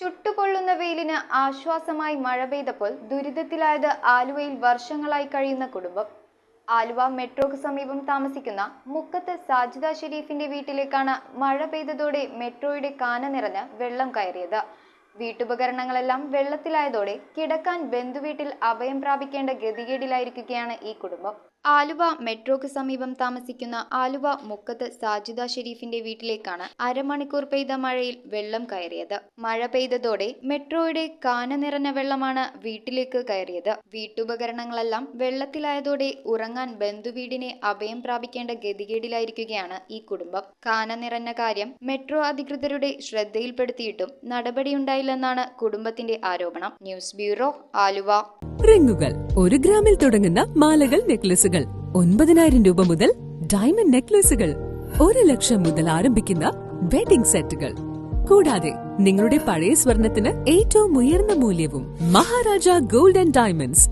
ചുട്ടുപൊള്ളുന്ന വെയിലിന് ആശ്വാസമായി മഴ പെയ്തപ്പോൾ ദുരിതത്തിലായത് ആലുവയിൽ വർഷങ്ങളായി കഴിയുന്ന കുടുംബം. ആലുവ മെട്രോക്ക് സമീപം താമസിക്കുന്ന മുക്കത്ത് സാജിദ ഷെരീഫിന്റെ വീട്ടിലേക്കാണ് മഴ പെയ്തതോടെ മെട്രോയുടെ കാന നിറഞ്ഞ് വെള്ളം കയറിയത്. വീട്ടുപകരണങ്ങളെല്ലാം വെള്ളത്തിലായതോടെ കിടക്കാൻ ബന്ധുവീട്ടിൽ അഭയം പ്രാപിക്കേണ്ട ഗതികേടിലായിരിക്കുകയാണ് ഈ കുടുംബം. ആലുവ മെട്രോക്ക് സമീപം താമസിക്കുന്ന ആലുവ മുക്കത്ത് സാജിദ ഷെരീഫിന്റെ വീട്ടിലേക്കാണ് അരമണിക്കൂർ പെയ്ത മഴയിൽ വെള്ളം കയറിയത്. മഴ പെയ്തതോടെ മെട്രോയുടെ കാന നിറഞ്ഞ വെള്ളമാണ് വീട്ടിലേക്ക് കയറിയത്. വീട്ടുപകരണങ്ങളെല്ലാം വെള്ളത്തിലായതോടെ ഉറങ്ങാൻ ബന്ധുവീടിനെ അഭയം പ്രാപിക്കേണ്ട ഗതികേടിലായിരിക്കുകയാണ് ഈ കുടുംബം. കാന നിറഞ്ഞ കാര്യം മെട്രോ അധികൃതരുടെ ശ്രദ്ധയിൽപ്പെടുത്തിയിട്ടും നടപടിയുണ്ടായില്ലെന്നാണ് കുടുംബത്തിന്റെ ആരോപണം. News bureau, Aluva. റിങ്ങുകൾ 1 ഗ്രാമിൽ തുടങ്ങുന്ന മാലകൾ, നെക്ലസുകൾ 9,000 രൂപ മുതൽ ഡയമണ്ട് നെക്ലസുകൾ 1 ലക്ഷം മുതൽ ആരംഭിക്കുന്ന വെഡിംഗ് സെറ്റുകൾ. കൂടാതെ നിങ്ങളുടെ പഴയ സ്വർണത്തിന് ഏറ്റവും ഉയർന്ന മൂല്യവും. Maharaja gold and diamonds,